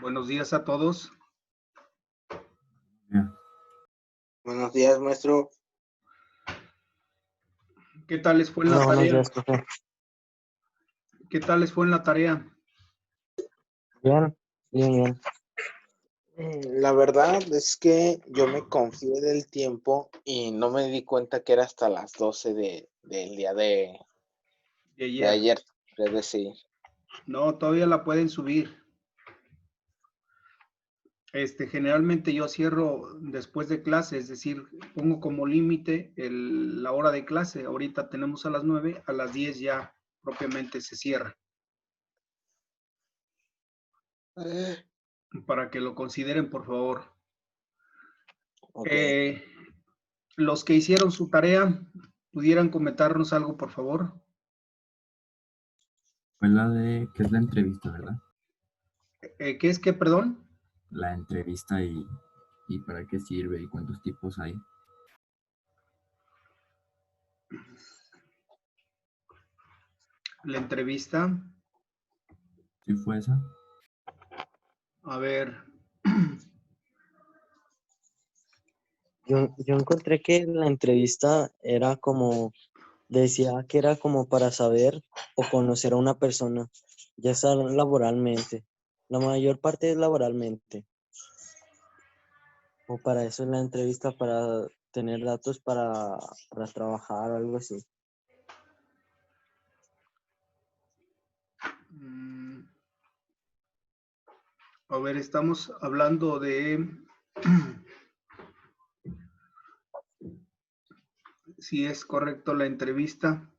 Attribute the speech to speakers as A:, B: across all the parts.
A: Buenos días a todos.
B: Buenos días, maestro.
A: ¿Qué tal les fue en la
C: Hola, buenos
A: tarea?
C: días, profe.
A: ¿Qué tal les fue en la tarea?
C: Bien, bien.
B: La verdad es que yo me confié del tiempo y no me di cuenta que era hasta las 12 del día de ayer, es decir.
A: No, todavía la pueden subir. Generalmente yo cierro después de clase, es decir, pongo como límite la hora de clase. Ahorita tenemos a las 9, a las 10 ya propiamente se cierra. Para que lo consideren, por favor.
B: Okay.
A: Los que hicieron su tarea, ¿pudieran comentarnos algo, por favor?
D: Fue la de, ¿qué es la entrevista, verdad?
A: ¿Qué es qué, perdón?
D: La entrevista y para qué sirve y cuántos tipos hay.
A: La entrevista.
D: ¿Sí fue esa?
A: A ver.
C: Yo encontré que la entrevista era como, decía que era como para saber o conocer a una persona, ya sea laboralmente. La mayor parte es laboralmente. O para eso es la entrevista, para tener datos para trabajar o algo así.
A: A ver, estamos hablando de si es correcto la entrevista.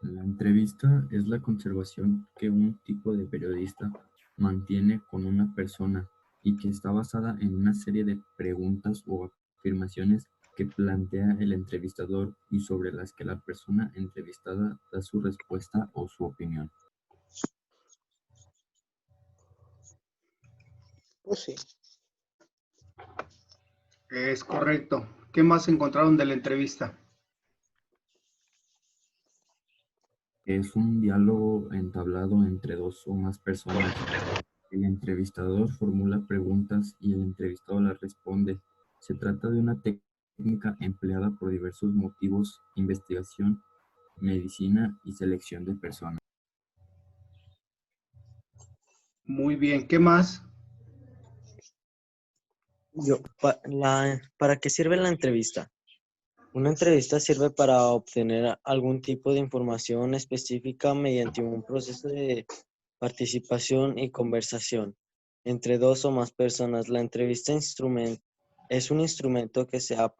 D: La entrevista es la conversación que un tipo de periodista mantiene con una persona y que está basada en una serie de preguntas o afirmaciones que plantea el entrevistador y sobre las que la persona entrevistada da su respuesta o su opinión.
B: Pues sí.
A: Es correcto. ¿Qué más encontraron de la entrevista?
D: Es un diálogo entablado entre dos o más personas. El entrevistador formula preguntas y el entrevistado las responde. Se trata de una técnica empleada por diversos motivos: investigación, medicina y selección de personas.
A: Muy bien. ¿Qué más?
C: ¿Para qué sirve la entrevista? Una entrevista sirve para obtener algún tipo de información específica mediante un proceso de participación y conversación entre dos o más personas. La entrevista es un instrumento que se ha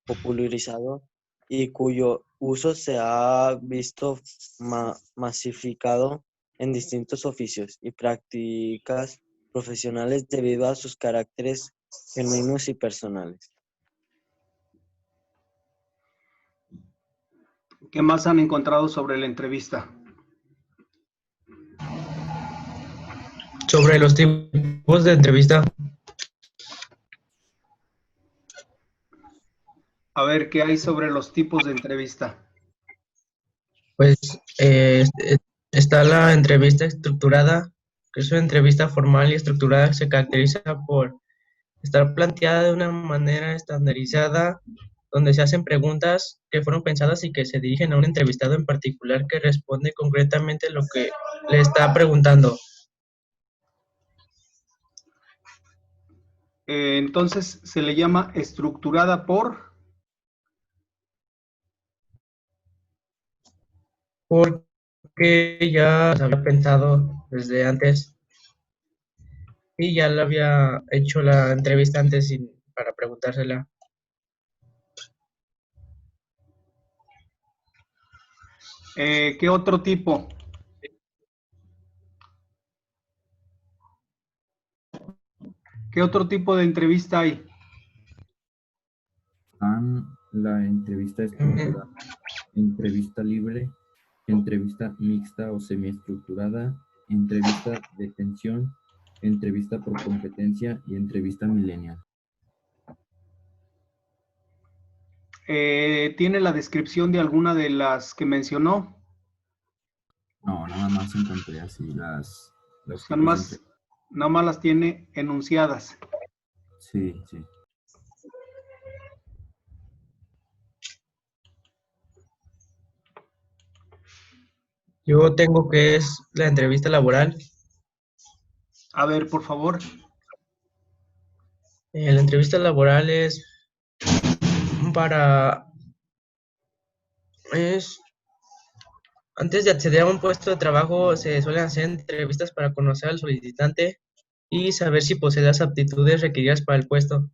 C: popularizado y cuyo uso se ha visto masificado en distintos oficios y prácticas profesionales debido a sus caracteres genuinos y personales.
A: ¿Qué más han encontrado sobre la entrevista?
E: Sobre los tipos de entrevista.
A: A ver, ¿qué hay sobre los tipos de entrevista?
E: Pues está la entrevista estructurada, que es una entrevista formal y estructurada que se caracteriza por estar planteada de una manera estandarizada donde se hacen preguntas que fueron pensadas y que se dirigen a un entrevistado en particular que responde concretamente lo que le está preguntando.
A: Entonces se le llama estructurada por...
E: Porque ya se había pensado desde antes y ya le había hecho la entrevista antes para preguntársela.
A: ¿Qué otro tipo? ¿Qué otro tipo de entrevista hay?
D: Están la entrevista estructurada, entrevista libre, entrevista mixta o semiestructurada, entrevista de tensión, entrevista por competencia y entrevista millennial.
A: ¿Tiene la descripción de alguna de las que mencionó?
D: No, nada más encontré así los
A: Nada
D: tipos de
A: más, nada más las tiene enunciadas.
D: Sí, sí.
E: Yo tengo que es la entrevista laboral.
A: A ver, por favor.
E: La entrevista laboral es antes de acceder a un puesto de trabajo se suelen hacer entrevistas para conocer al solicitante y saber si posee las aptitudes requeridas para el puesto.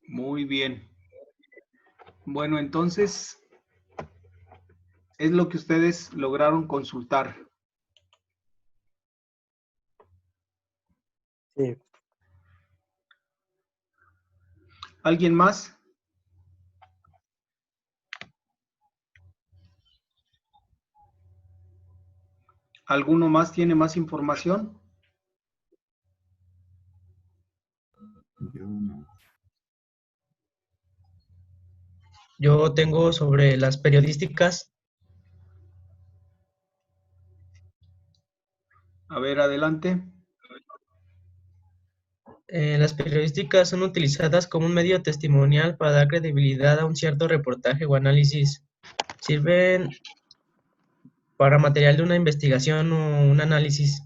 A: Muy bien. Bueno, entonces es lo que ustedes lograron consultar.
C: Sí.
A: ¿Alguien más? ¿Alguno más tiene más información?
D: Yo no.
E: Yo tengo sobre las periodísticas.
A: A ver, adelante.
E: Las periodísticas son utilizadas como un medio testimonial para dar credibilidad a un cierto reportaje o análisis. Sirven para material de una investigación o un análisis.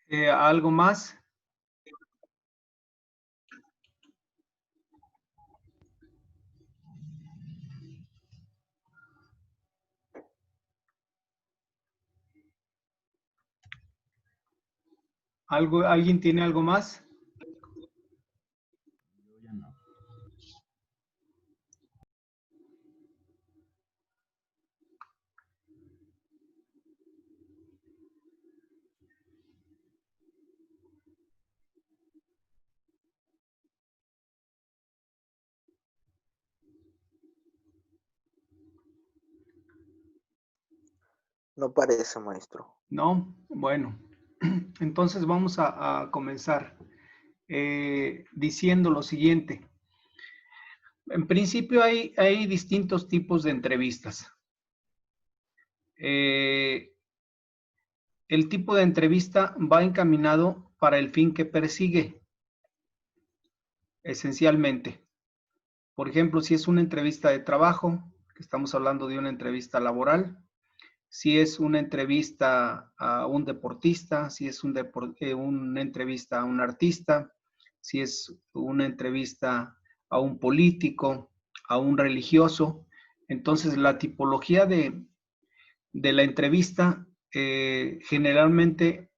A: ¿Algo más? ¿Alguien tiene algo más?
D: Yo ya no.
B: No parece, maestro.
A: No, bueno. Entonces vamos a comenzar diciendo lo siguiente. En principio hay distintos tipos de entrevistas. El tipo de entrevista va encaminado para el fin que persigue, esencialmente. Por ejemplo, si es una entrevista de trabajo, que estamos hablando de una entrevista laboral, si es una entrevista a un deportista, si es una entrevista a un artista, si es una entrevista a un político, a un religioso. Entonces, la tipología de la entrevista generalmente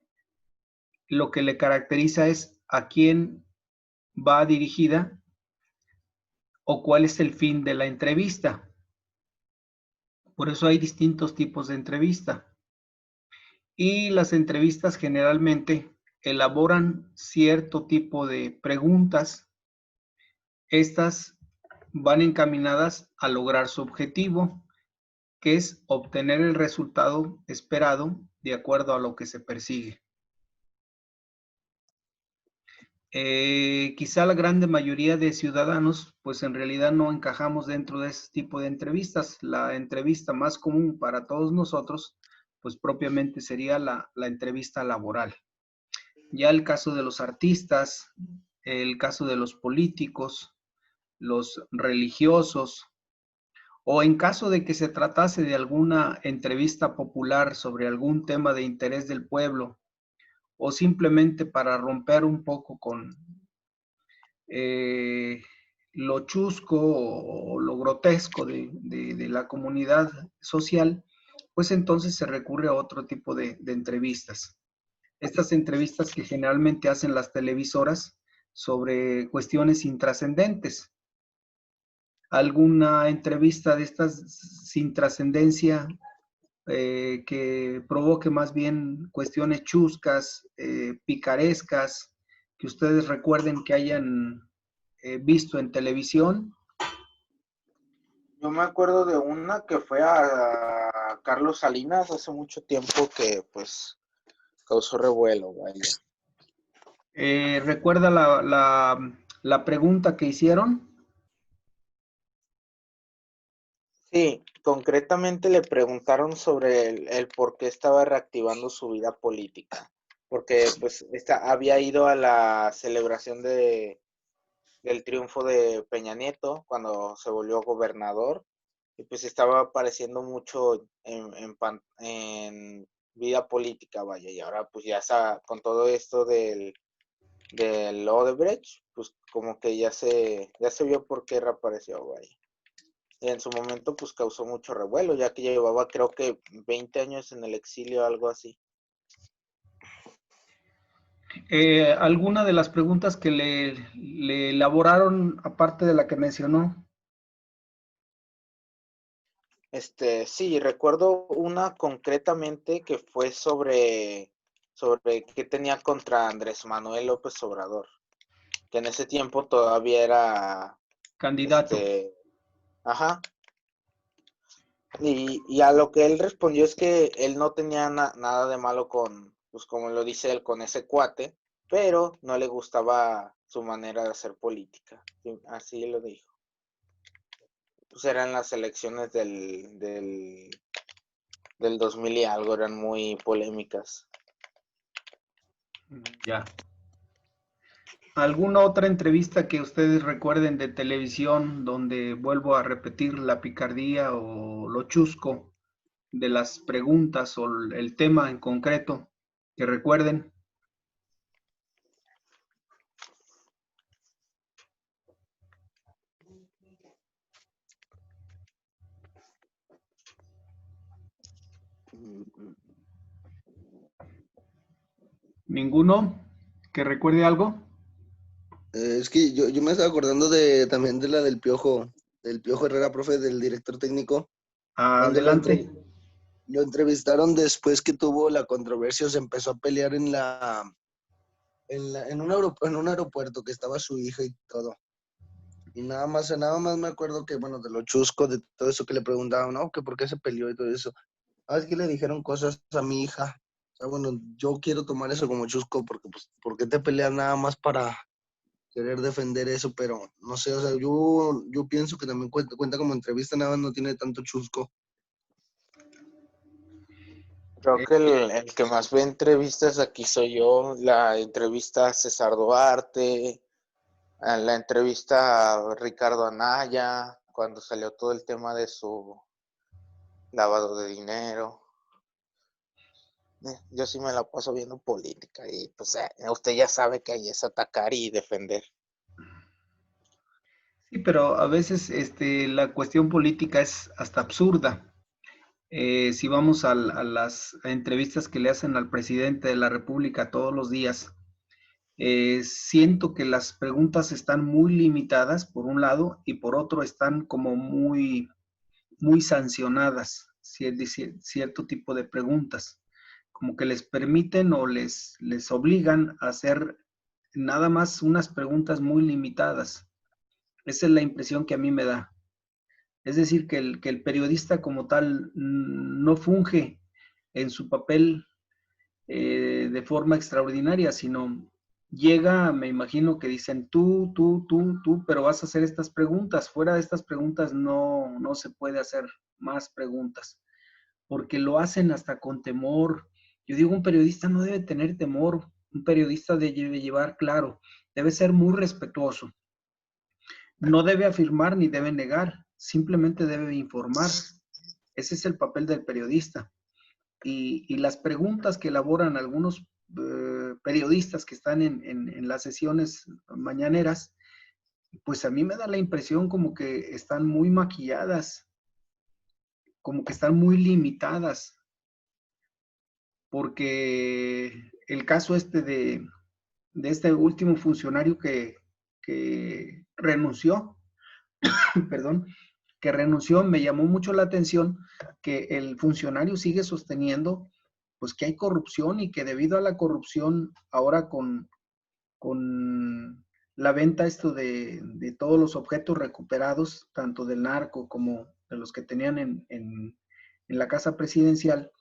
A: lo que le caracteriza es a quién va dirigida o cuál es el fin de la entrevista. Por eso hay distintos tipos de entrevista. Y las entrevistas generalmente elaboran cierto tipo de preguntas. Estas van encaminadas a lograr su objetivo, que es obtener el resultado esperado de acuerdo a lo que se persigue. Quizá la gran mayoría de ciudadanos, pues en realidad no encajamos dentro de ese tipo de entrevistas. La entrevista más común para todos nosotros, pues propiamente sería la entrevista laboral. Ya el caso de los artistas, el caso de los políticos, los religiosos, o en caso de que se tratase de alguna entrevista popular sobre algún tema de interés del pueblo, o simplemente para romper un poco con lo chusco o lo grotesco de la comunidad social, pues entonces se recurre a otro tipo de entrevistas. Estas entrevistas que generalmente hacen las televisoras sobre cuestiones intrascendentes. ¿Alguna entrevista de estas sin trascendencia que provoque más bien cuestiones chuscas, picarescas, que ustedes recuerden que hayan visto en televisión?
B: Yo me acuerdo de una que fue a Carlos Salinas hace mucho tiempo que pues causó revuelo, vaya.
A: ¿Recuerda la pregunta que hicieron?
B: Sí, concretamente le preguntaron sobre el por qué estaba reactivando su vida política, porque pues había ido a la celebración del triunfo de Peña Nieto cuando se volvió gobernador y pues estaba apareciendo mucho en vida política, vaya, y ahora pues ya está con todo esto del Odebrecht, pues como que ya se vio por qué reapareció, vaya. Y en su momento pues causó mucho revuelo, ya que llevaba creo que 20 años en el exilio, algo así.
A: ¿Alguna de las preguntas que le elaboraron, aparte de la que mencionó?
B: Sí, recuerdo una concretamente que fue sobre qué tenía contra Andrés Manuel López Obrador, que en ese tiempo todavía era,
A: Candidato.
B: ajá, y a lo que él respondió es que él no tenía nada de malo con, pues como lo dice él, con ese cuate, pero no le gustaba su manera de hacer política, así lo dijo. Pues eran las elecciones del 2000 y algo, eran muy polémicas.
A: Ya. ¿Alguna otra entrevista que ustedes recuerden de televisión donde vuelvo a repetir la picardía o lo chusco de las preguntas o el tema en concreto que recuerden? ¿Ninguno que recuerde algo?
F: Es que yo me estaba acordando también de la del Piojo Herrera, profe, del director técnico, cuando
A: Adelante.
F: lo entrevistaron después que tuvo la controversia, se empezó a pelear en un aeropuerto que estaba su hija y todo. Y nada más me acuerdo que, bueno, de lo chusco, de todo eso que le preguntaban, ¿no? Que por qué se peleó y todo eso. Es que le dijeron cosas a mi hija. O sea, bueno, yo quiero tomar eso como chusco porque, pues, ¿por qué te peleas nada más para querer defender eso? Pero no sé, o sea, yo pienso que también cuenta como entrevista, nada más no tiene tanto chusco.
B: Creo que el que más ve entrevistas aquí soy yo, la entrevista a César Duarte, la entrevista a Ricardo Anaya, cuando salió todo el tema de su lavado de dinero. Yo sí me la paso viendo política y pues usted ya sabe que ahí es atacar y defender.
A: Sí, pero a veces la cuestión política es hasta absurda. Si vamos a las entrevistas que le hacen al presidente de la República todos los días, siento que las preguntas están muy limitadas por un lado y por otro están como muy, muy sancionadas, cierto tipo de preguntas, como que les permiten o les obligan a hacer nada más unas preguntas muy limitadas. Esa es la impresión que a mí me da. Es decir, que el periodista como tal no funge en su papel de forma extraordinaria, sino llega, me imagino que dicen tú, pero vas a hacer estas preguntas. Fuera de estas preguntas no se puede hacer más preguntas, porque lo hacen hasta con temor. Yo digo, un periodista no debe tener temor, un periodista debe llevar claro, debe ser muy respetuoso. No debe afirmar ni debe negar, simplemente debe informar. Ese es el papel del periodista. Y las preguntas que elaboran algunos periodistas que están en las sesiones mañaneras, pues a mí me da la impresión como que están muy maquilladas, como que están muy limitadas, porque el caso de este último funcionario que renunció, perdón, que renunció, me llamó mucho la atención que el funcionario sigue sosteniendo pues que hay corrupción y que debido a la corrupción ahora con la venta de todos los objetos recuperados, tanto del narco como de los que tenían en la casa presidencial,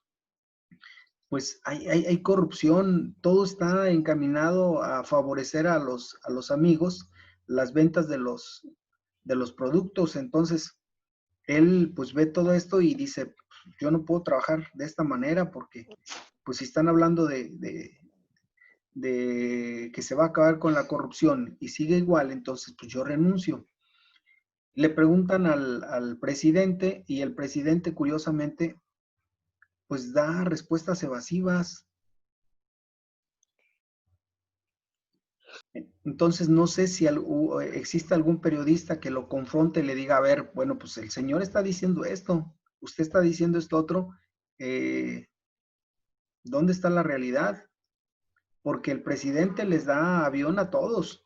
A: pues hay corrupción, todo está encaminado a favorecer a los amigos las ventas de los productos. Entonces, él pues ve todo esto y dice, yo no puedo trabajar de esta manera porque pues si están hablando de que se va a acabar con la corrupción y sigue igual, entonces pues yo renuncio. Le preguntan al presidente y el presidente curiosamente pues da respuestas evasivas. Entonces no sé si existe algún periodista que lo confronte y le diga, a ver, bueno, pues el señor está diciendo esto, usted está diciendo esto otro, ¿dónde está la realidad? Porque el presidente les da avión a todos.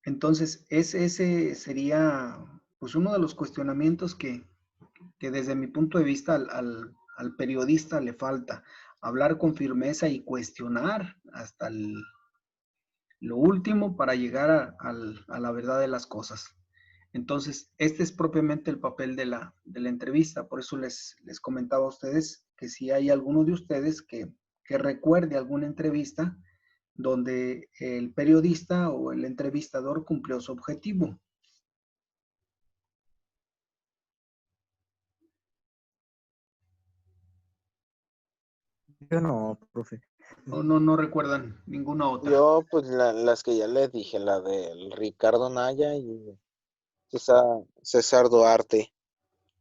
A: Entonces, ese sería pues uno de los cuestionamientos que desde mi punto de vista al periodista le falta, hablar con firmeza y cuestionar hasta lo último para llegar a la verdad de las cosas. Entonces, este es propiamente el papel de la entrevista. Por eso les comentaba a ustedes que si hay alguno de ustedes que recuerde alguna entrevista donde el periodista o el entrevistador cumplió su objetivo.
C: Yo no, profe.
A: No recuerdan ninguna otra.
B: Yo, pues, las que ya les dije, la del Ricardo Naya y César Duarte,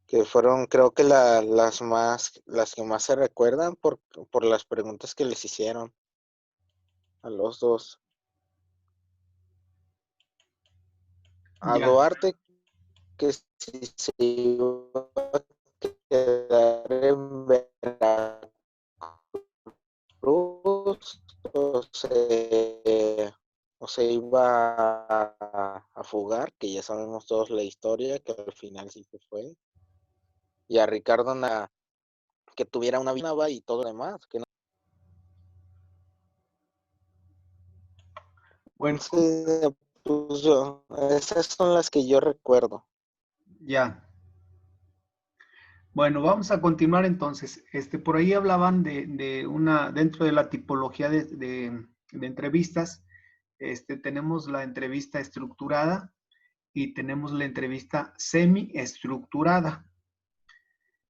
B: que fueron, creo que las que más se recuerdan por las preguntas que les hicieron a los dos. A
A: Ya.
B: Duarte, que si se iba a quedar en Veracruz o se iba a fugar, que ya sabemos todos la historia, que al final sí se fue. Y a Ricardo que tuviera una vida y todo lo demás. Que no.
A: Bueno,
B: Pues esas son las que yo recuerdo.
A: ya. Bueno, vamos a continuar entonces. Por ahí hablaban de una, dentro de la tipología de entrevistas, tenemos la entrevista estructurada y tenemos la entrevista semi-estructurada.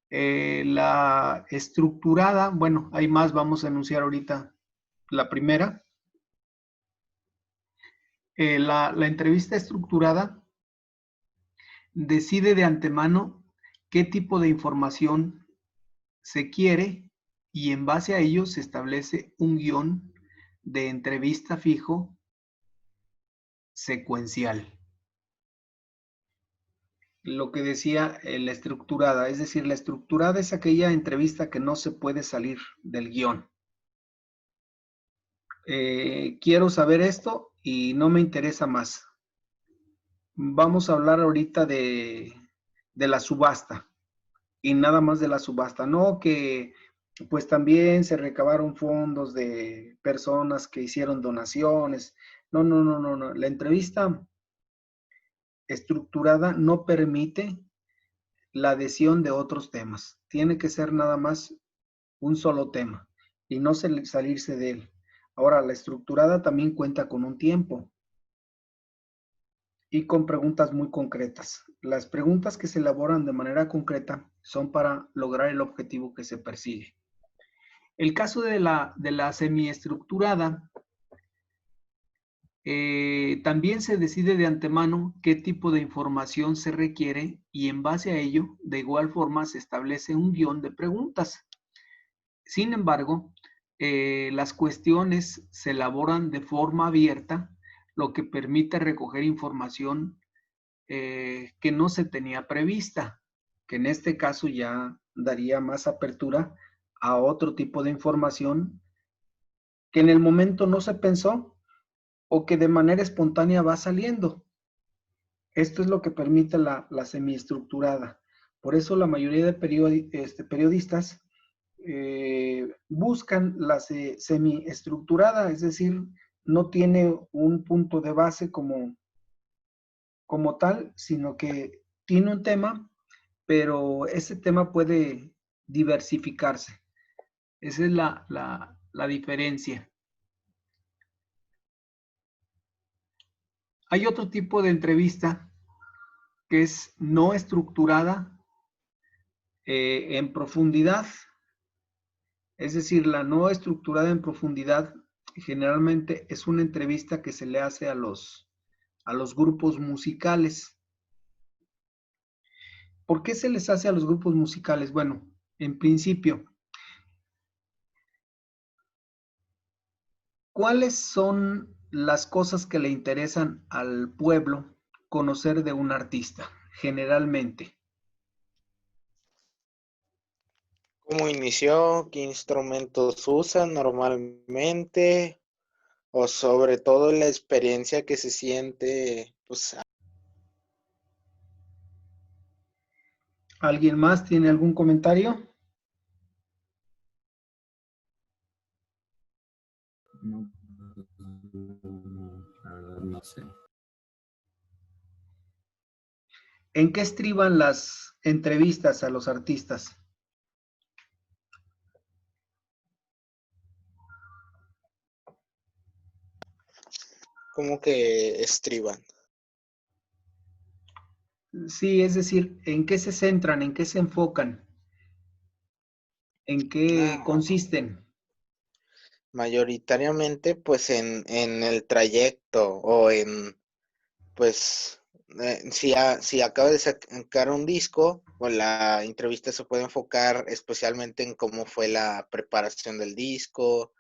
A: La estructurada, bueno, hay más, vamos a enunciar ahorita la primera. La entrevista estructurada decide de antemano qué tipo de información se quiere y en base a ello se establece un guión de entrevista fijo secuencial. Lo que decía la estructurada, es decir, la estructurada es aquella entrevista que no se puede salir del guión. Quiero saber esto y no me interesa más. Vamos a hablar ahorita de la subasta y nada más de la subasta. No que pues también se recabaron fondos de personas que hicieron donaciones. No. La entrevista estructurada no permite la adhesión de otros temas. Tiene que ser nada más un solo tema y no salirse de él. Ahora, la estructurada también cuenta con un tiempo y con preguntas muy concretas. Las preguntas que se elaboran de manera concreta son para lograr el objetivo que se persigue. El caso de la semiestructurada, también se decide de antemano qué tipo de información se requiere y en base a ello, de igual forma, se establece un guión de preguntas. Sin embargo, las cuestiones se elaboran de forma abierta, lo que permite recoger información que no se tenía prevista, que en este caso ya daría más apertura a otro tipo de información que en el momento no se pensó o que de manera espontánea va saliendo. Esto es lo que permite la semiestructurada. Por eso la mayoría de periodistas buscan la semiestructurada, es decir, no tiene un punto de base como tal, sino que tiene un tema, pero ese tema puede diversificarse. Esa es la diferencia. Hay otro tipo de entrevista que es no estructurada en profundidad. Es decir, la no estructurada en profundidad generalmente es una entrevista que se le hace a los grupos musicales. ¿Por qué se les hace a los grupos musicales? Bueno, en principio, ¿cuáles son las cosas que le interesan al pueblo conocer de un artista, generalmente?
B: ¿Cómo inició? ¿Qué instrumentos usan normalmente? O sobre todo la experiencia que se siente, pues,
A: ¿Alguien más tiene algún comentario?
D: No, la verdad no sé.
A: ¿En qué estriban las entrevistas a los artistas?
B: como que estriban.
A: Sí, es decir, ¿en qué se centran? ¿En qué se enfocan? ¿En qué consisten?
B: Mayoritariamente, pues, en el trayecto o en, pues, si acaba de sacar un disco, pues la entrevista se puede enfocar especialmente en cómo fue la preparación del disco,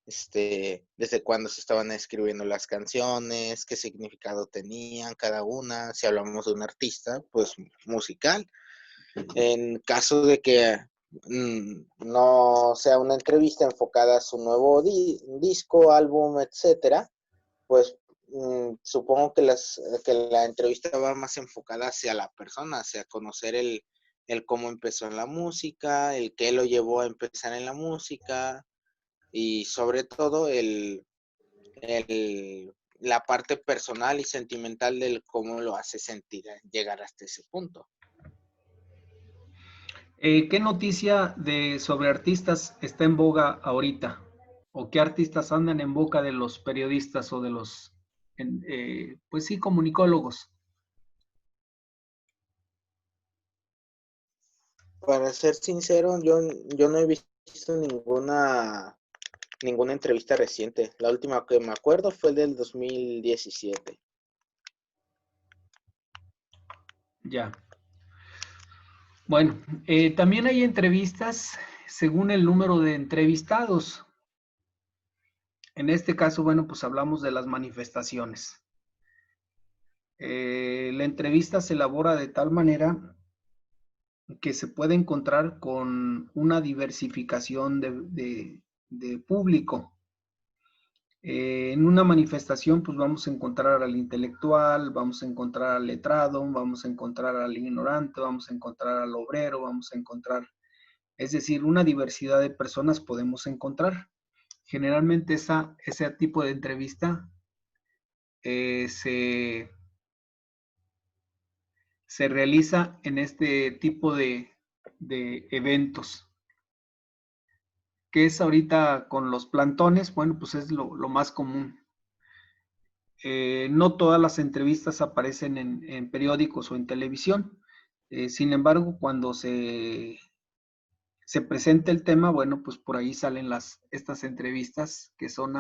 B: desde cuándo se estaban escribiendo las canciones, qué significado tenían cada una, si hablamos de un artista, pues musical. En caso de que no sea una entrevista enfocada a su nuevo disco, álbum, etcétera, pues supongo que la entrevista va más enfocada hacia la persona, hacia conocer el cómo empezó en la música, el qué lo llevó a empezar en la música y sobre todo la parte personal y sentimental del cómo lo hace sentir llegar hasta ese punto.
A: ¿Qué noticia sobre artistas está en boga ahorita? ¿O qué artistas andan en boca de los periodistas o de los, pues sí, comunicólogos?
B: Para ser sincero, yo no he visto ninguna entrevista reciente. La última que me acuerdo fue del 2017.
A: Ya. Bueno, también hay entrevistas según el número de entrevistados. En este caso, bueno, pues hablamos de las manifestaciones. La entrevista se elabora de tal manera que se puede encontrar con una diversificación de público. En una manifestación, pues vamos a encontrar al intelectual, vamos a encontrar al letrado, vamos a encontrar al ignorante, vamos a encontrar al obrero, vamos a encontrar, es decir, una diversidad de personas podemos encontrar. Generalmente ese tipo de entrevista se realiza en este tipo de eventos. que es ahorita con los plantones, bueno, pues es lo más común. No todas las entrevistas aparecen en periódicos o en televisión. Sin embargo, cuando se presenta el tema, bueno, pues por ahí salen estas entrevistas, que son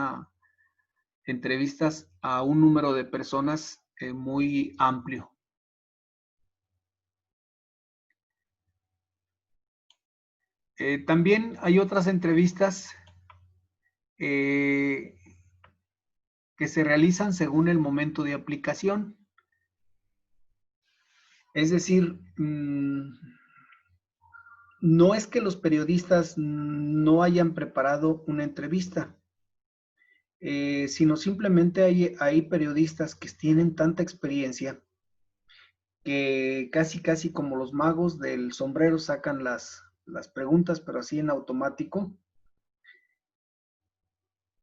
A: entrevistas a un número de personas muy amplio. También hay otras entrevistas que se realizan según el momento de aplicación. Es decir, no es que los periodistas no hayan preparado una entrevista, sino simplemente hay periodistas que tienen tanta experiencia que casi como los magos del sombrero sacan las preguntas, pero así en automático,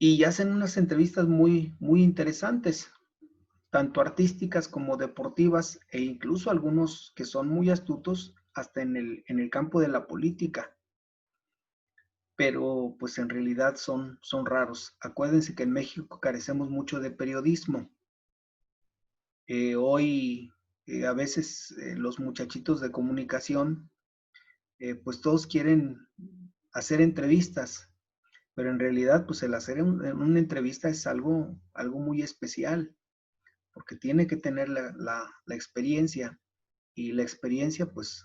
A: y hacen unas entrevistas muy interesantes, tanto artísticas como deportivas, e incluso algunos que son muy astutos hasta en el campo de la política. Pero pues en realidad son raros. Acuérdense que en México carecemos mucho de periodismo. Hoy a veces los muchachitos de comunicación, pues todos quieren hacer entrevistas, pero en realidad pues el hacer una entrevista es algo muy especial, porque tiene que tener la experiencia, y la experiencia pues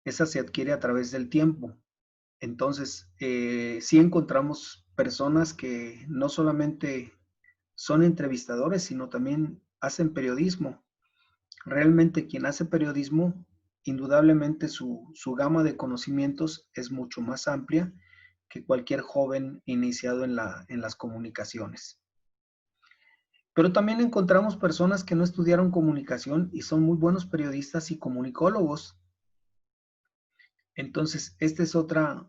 A: esa se adquiere a través del tiempo. Entonces, sí encontramos personas que no solamente son entrevistadores, sino también hacen periodismo. Realmente quien hace periodismo, indudablemente su gama de conocimientos es mucho más amplia que cualquier joven iniciado en las comunicaciones. Pero también encontramos personas que no estudiaron comunicación y son muy buenos periodistas y comunicólogos. Entonces, esta es otra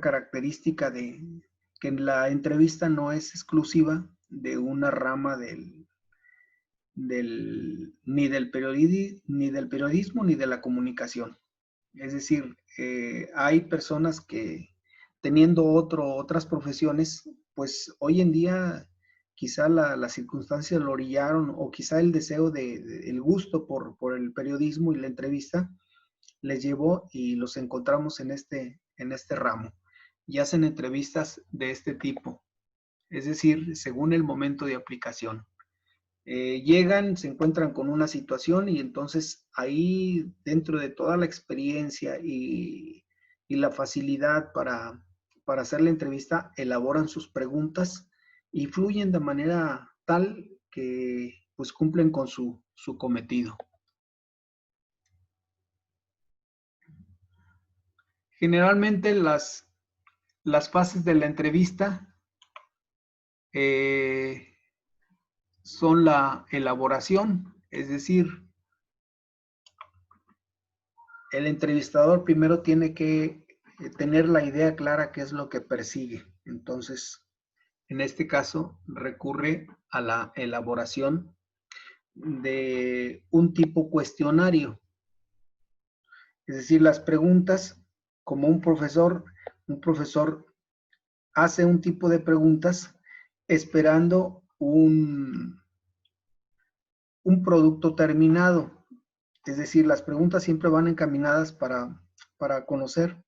A: característica de que la entrevista no es exclusiva de una rama ni del periodismo ni de la comunicación. Es decir, hay personas que teniendo otras profesiones, pues hoy en día quizá las circunstancias lo orillaron, o quizá el deseo el gusto por el periodismo y la entrevista les llevó, y los encontramos en este ramo, y hacen entrevistas de este tipo, es decir, según el momento de aplicación. Llegan, se encuentran con una situación, y entonces ahí, dentro de toda la experiencia y la facilidad para hacer la entrevista, elaboran sus preguntas y fluyen de manera tal que pues cumplen con su cometido. Generalmente las fases de la entrevista son la elaboración, es decir, el entrevistador primero tiene que tener la idea clara qué es lo que persigue. Entonces, en este caso, recurre a la elaboración de un tipo cuestionario. Es decir, las preguntas, como un profesor hace un tipo de preguntas esperando un producto terminado. Es decir, las preguntas siempre van encaminadas para conocer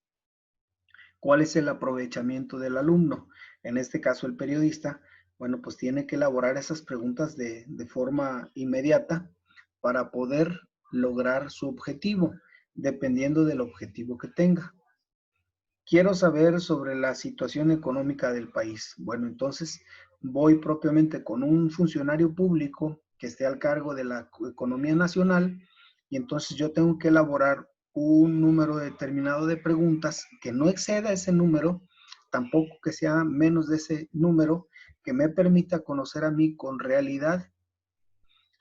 A: cuál es el aprovechamiento del alumno. En este caso, el periodista, bueno, pues tiene que elaborar esas preguntas de forma inmediata para poder lograr su objetivo, dependiendo del objetivo que tenga. Quiero saber sobre la situación económica del país. Bueno, entonces voy propiamente con un funcionario público que esté al cargo de la economía nacional, y entonces yo tengo que elaborar un número determinado de preguntas que no exceda ese número, tampoco que sea menos de ese número, que me permita conocer a mí con realidad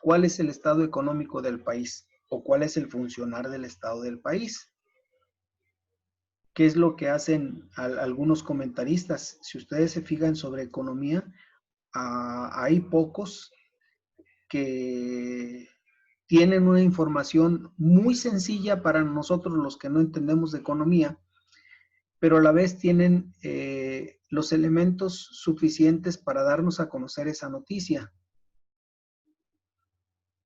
A: cuál es el estado económico del país, o cuál es el funcionar del estado del país. ¿Qué es lo que hacen algunos comentaristas? Si ustedes se fijan sobre economía, hay pocos que tienen una información muy sencilla para nosotros los que no entendemos de economía, pero a la vez tienen los elementos suficientes para darnos a conocer esa noticia.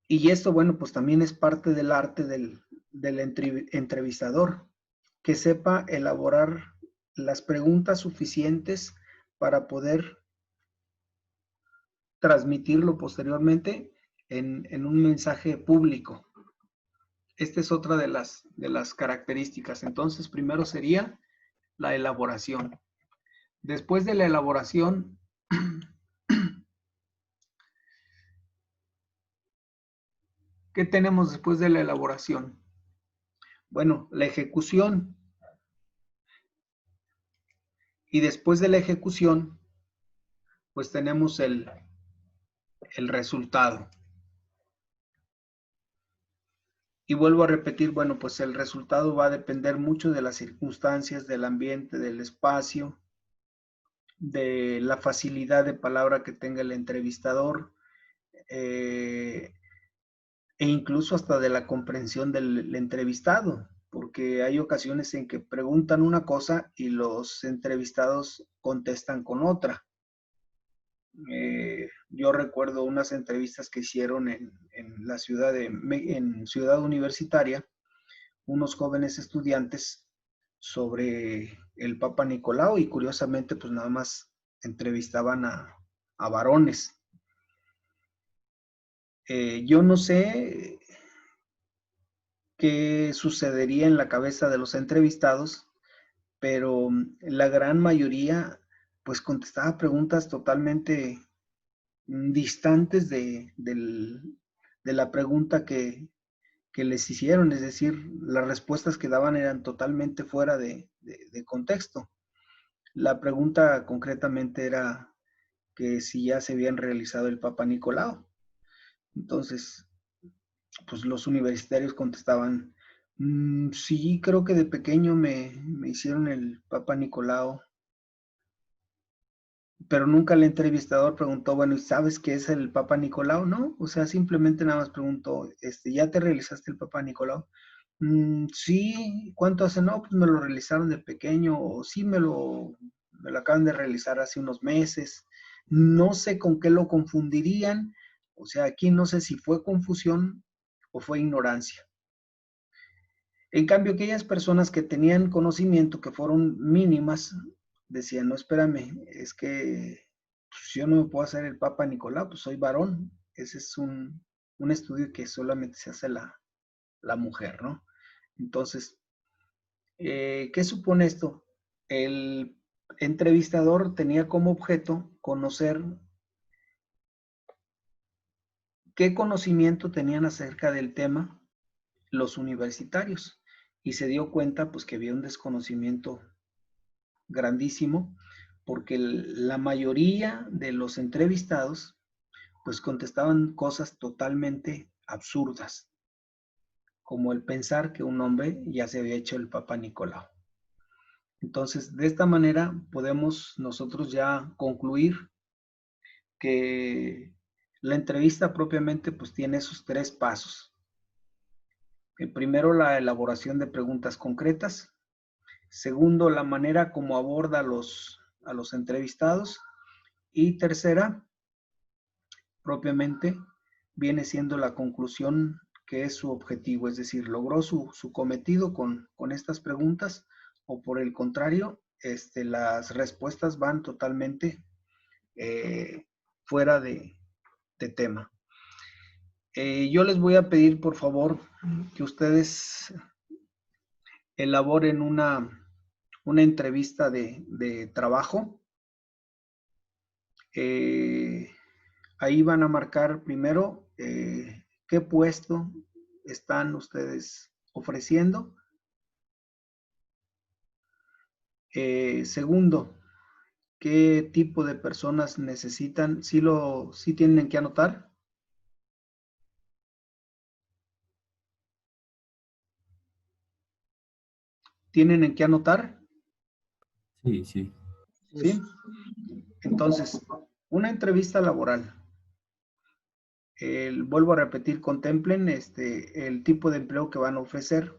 A: Y esto, bueno, pues también es parte del arte del entrevistador, que sepa elaborar las preguntas suficientes para poder transmitirlo posteriormente en un mensaje público. Esta es otra de las características. Entonces, primero sería la elaboración. Después de la elaboración, ¿qué tenemos después de la elaboración? Bueno, la ejecución. Y después de la ejecución, pues tenemos el resultado. Y vuelvo a repetir, bueno, pues el resultado va a depender mucho de las circunstancias, del ambiente, del espacio, de la facilidad de palabra que tenga el entrevistador, e incluso hasta de la comprensión del entrevistado, porque hay ocasiones en que preguntan una cosa y los entrevistados contestan con otra. Yo recuerdo unas entrevistas que hicieron en la ciudad en Ciudad Universitaria, unos jóvenes estudiantes sobre el Papa Nicolau, y curiosamente pues nada más entrevistaban a varones. Yo no sé qué sucedería en la cabeza de los entrevistados, pero la gran mayoría pues contestaba preguntas totalmente distantes de la pregunta que les hicieron, es decir, las respuestas que daban eran totalmente fuera de contexto. La pregunta concretamente era que si ya se habían realizado el Papa Nicolau. Entonces, pues los universitarios contestaban, sí, creo que de pequeño me hicieron el Papa Nicolau, pero nunca el entrevistador preguntó, bueno, ¿y sabes qué es el Papa Nicolau? No, o sea, simplemente nada más preguntó, ¿ya te realizaste el Papa Nicolau? Sí, ¿cuánto hace? No, pues me lo realizaron de pequeño, o sí me lo acaban de realizar hace unos meses. No sé con qué lo confundirían, o sea, aquí no sé si fue confusión o fue ignorancia. En cambio, aquellas personas que tenían conocimiento, que fueron mínimas, decían, no, espérame, es que pues, yo no me puedo hacer el Papa Nicolau, pues soy varón. Ese es un estudio que solamente se hace la mujer, ¿no? Entonces, ¿qué supone esto? El entrevistador tenía como objeto conocer qué conocimiento tenían acerca del tema los universitarios, y se dio cuenta pues que había un desconocimiento grandísimo, porque la mayoría de los entrevistados pues contestaban cosas totalmente absurdas, como el pensar que un hombre ya se había hecho el Papa Nicolau. Entonces, de esta manera podemos nosotros ya concluir que la entrevista propiamente pues tiene esos 3 pasos. Primero, la elaboración de preguntas concretas. Segundo, la manera como aborda a los entrevistados. Y tercera, propiamente, viene siendo la conclusión, que es su objetivo, es decir, logró su cometido con estas preguntas, o por el contrario, las respuestas van totalmente fuera de tema. Yo les voy a pedir, por favor, que ustedes elaboren una entrevista de trabajo. Ahí van a marcar primero qué puesto están ustedes ofreciendo. Segundo, qué tipo de personas necesitan. ¿Sí tienen que anotar? ¿Tienen en qué anotar?
D: Sí, sí.
A: ¿Sí? Entonces, una entrevista laboral. Vuelvo a repetir, contemplen el tipo de empleo que van a ofrecer.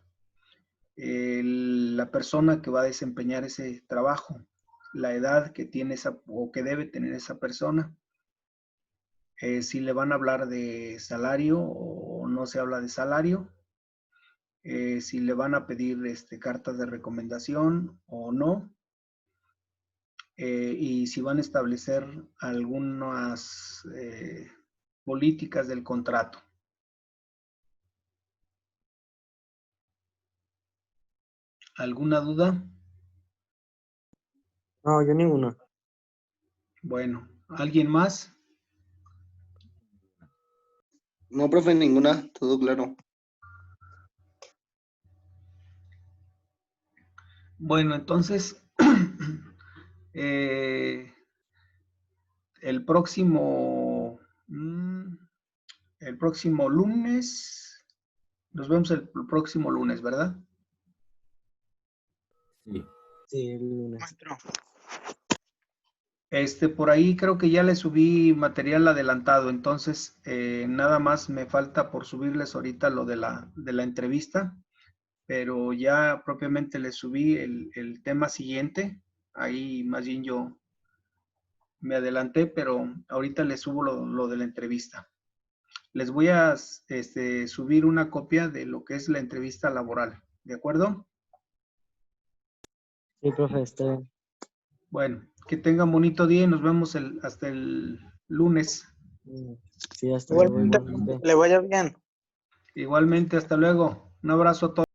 A: la persona que va a desempeñar ese trabajo, la edad que tiene o que debe tener esa persona, si le van a hablar de salario o no se habla de salario, si le van a pedir cartas de recomendación o no, y si van a establecer algunas políticas del contrato. ¿Alguna duda?
C: No, yo ninguna.
A: Bueno, ¿alguien más?
F: No, profe, ninguna, todo claro.
A: Bueno, entonces, el próximo lunes, nos vemos el próximo lunes, ¿verdad?
D: Sí.
C: Sí, el lunes.
B: Maestro.
A: Por ahí creo que ya le subí material adelantado, entonces nada más me falta por subirles ahorita lo de la entrevista, pero ya propiamente le subí el tema siguiente. Ahí más bien yo me adelanté, pero ahorita les subo lo de la entrevista. Les voy a subir una copia de lo que es la entrevista laboral, ¿de acuerdo?
C: Sí, profe, está bien.
A: Bueno, que tengan bonito día y nos vemos hasta el lunes.
C: Sí, hasta luego,
B: Igualmente,
C: igualmente.
B: que le vaya bien.
A: Igualmente, hasta luego. Un abrazo a todos.